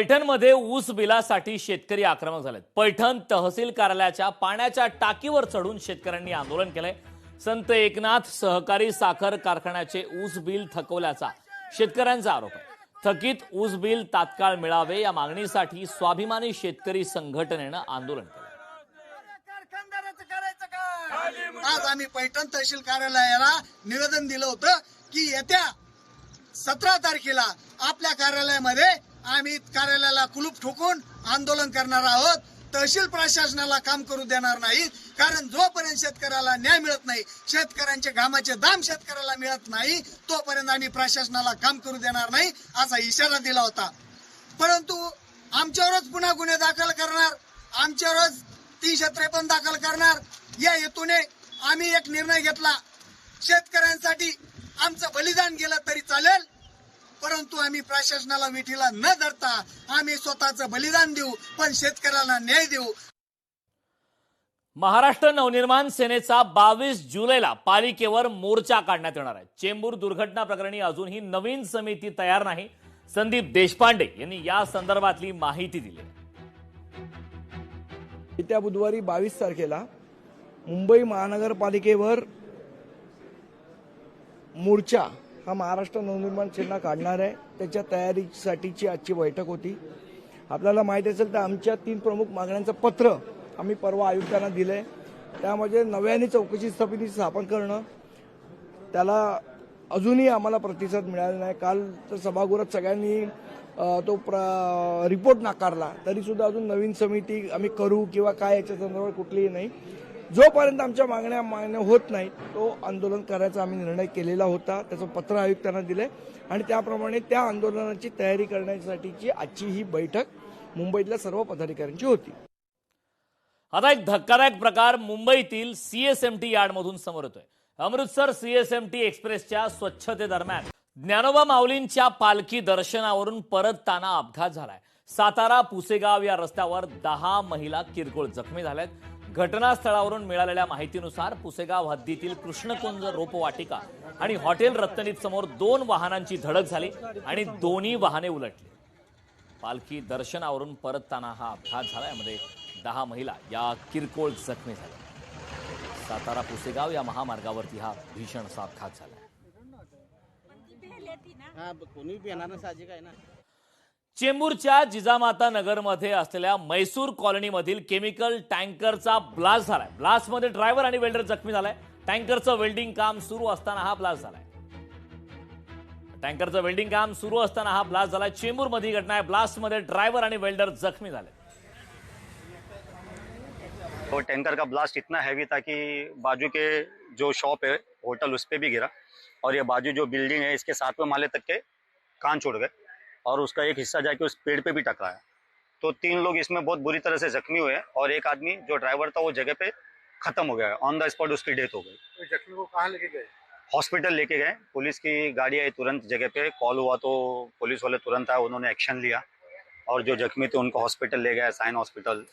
पैठणमध्ये ऊस बिलासाठी शेतकरी आक्रमक झालेत। पैठण तहसील कार्यालयाच्या पाण्याच्या टाकीवर चढून शेतकऱ्यांनी आंदोलन केलंय। संत एकनाथ सहकारी साखर कारखान्याचे ऊस बिल थकवल्याचा शेतकऱ्यांचा आरोप आहे। थकीत ऊस बिल तात्काळ मिळावे या मागणीसाठी स्वाभिमानी शेतकरी संघटनेनं आंदोलन केलं। आज आम्ही पैठण तहसील कार्यालयाला निवेदन दिलं होतं की येत्या 17 तारखेला आपल्या कार्यालयामध्ये आम्ही कार्यालयाला कुलूप ठोकून आंदोलन करणार आहोत। तहसील प्रशासनाला काम करू देणार नाही, कारण जोपर्यंत शेतकऱ्याला न्याय मिळत नाही, शेतकऱ्यांचे घामाचे दाम शेतकऱ्याला मिळत नाही, तोपर्यंत आम्ही प्रशासनाला काम करू देणार नाही असा इशारा दिला होता। परंतु आमच्यावरच पुन्हा गुन्हे दाखल करणार, आमच्यावरच 353 दाखल करणार या हेतूने आम्ही एक निर्णय घेतला। शेतकऱ्यांसाठी आमचं बलिदान गेलं तरी चालेल, परंतु आम्ही प्रशासनाला विठीला न धरता आम्ही स्वतःचं बलिदान देऊ, पण शेतकऱ्याला न्याय देऊ। महाराष्ट्र नवनिर्माण सेनेचा 22 जुलैला पालिकेवर मोर्चा काढण्यात येणार आहे। चेंबूर दुर्घटना प्रकरणी अजूनही नवीन समिती तयार नाही। संदीप देशपांडे यांनी या संदर्भातली माहिती दिली। येत्या बुधवारी 22 तारखेला मुंबई महानगरपालिकेवर मोर्चा हा महाराष्ट्र नवनिर्माण सेना काढणार आहे। त्याच्या तयारीसाठीची आजची बैठक होती। आपल्याला माहिती असेल तर आमच्या 3 प्रमुख मागण्यांचं पत्र आम्ही परवा आयुक्तांना दिलंय। त्यामध्ये नव्याने चौकशी समिती स्थापन करणं, त्याला अजूनही आम्हाला प्रतिसाद मिळाला नाही। काल तर सभागृहात सगळ्यांनी तो रिपोर्ट नाकारला, तरी सुद्धा अजून नवीन समिती आम्ही करू किंवा काय याच्या संदर्भात कुठलीही नाही। जोपर्यंत आमच्या मागण्या मान्य होत नाहीत तो आंदोलन करायचा आम्ही निर्णय केलेला होता। त्याचं पत्र आयुक्तांना दिलंय आणि त्याप्रमाणे त्या आंदोलनाची तयारी करण्यासाठीची आजची ही बैठक मुंबईतल्या सर्व पदाधिकाऱ्यांची होती। आता एक धक्कादायक प्रकार मुंबईतील सीएसएमटी यार्डमधून समोर येतोय। अमृतसर सीएसएमटी एक्सप्रेसच्या स्वच्छतेदरम्यान ज्ञानोबा माऊलींच्या पालखी दर्शनावरून परतताना अपघात झालाय। सातारा पुसेगाव या रस्त्यावर 10 महिला किरकोळ जखमी झाल्यात। घटनास्थळावरून मिळालेल्या माहितीनुसार पुसेगाव हद्दीतील कृष्णकुंज रोपवाटिका आणि हॉटेल रत्नदीप समोर 2 वाहनांची धडक झाली आणि दोन्ही वाहने उलटली। पालखी दर्शनावरून परतताना हा अपघात झाला। यामध्ये 10 महिला या किरकोळ जखमी झाल्या। सातारा पुसेगाव या महामार्गावरती हा भीषण असा अपघात झाला। चेंबूरच्या जिजामाता नगरमध्ये असलेल्या मैसूर कॉलनीमधील केमिकल टँकरचा ब्लास्ट झालाय। ब्लास्टमध्ये ड्रायव्हर आणि वेल्डर जखमी झालाय। टँकरचं वेल्डिंग काम सुरू असताना हा ब्लास्ट झालाय। टँकरचं वेल्डिंग काम सुरू असताना हा ब्लास्ट झालाय। चेंबूरमध्ये घटना आहे। ब्लास्टमध्ये ड्रायव्हर आणि वेल्डर जखमी झाले। तो टैंकर का ब्लास्ट इतना हैवी था कि बाजू के जो शॉप है होटल उस पे भी गिरा और ये बाजू जो बिल्डिंग है इसके 7वें माले तक के कान छोड़ गए और उसका एक हिस्सा जाके उस पेड़ पे भी टकराया। तो 3 लोग इसमें बहुत बुरी तरह से जख्मी हुए और एक आदमी जो ड्राइवर था वो जगह पे खत्म हो गया। ऑन द स्पॉट उसकी डेथ हो गई। तो जख्मी को कहाँ लेके गए? हॉस्पिटल लेके गए। पुलिस की गाड़ी आई तुरंत जगह पे, कॉल हुआ तो पुलिस वाले तुरंत आए, उन्होंने एक्शन लिया और जो जख्मी थे उनको हॉस्पिटल ले गए। साइन हॉस्पिटल,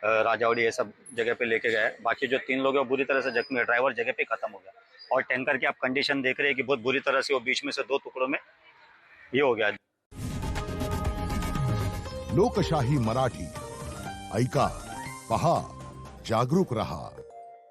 राजावड़ी, ये सब जगह पे लेके गए। बाकी जो 3 लोग हैं वो बुरी तरह से जख्मी है। ड्राइवर जगह पे खत्म हो गया और टैंकर की आप कंडीशन देख रहे हैं कि बहुत बुरी तरह से वो बीच में से 2 टुकड़ों में ये हो गया। लोकशाही मराठी ऐका, पहा, जागरूक रहा।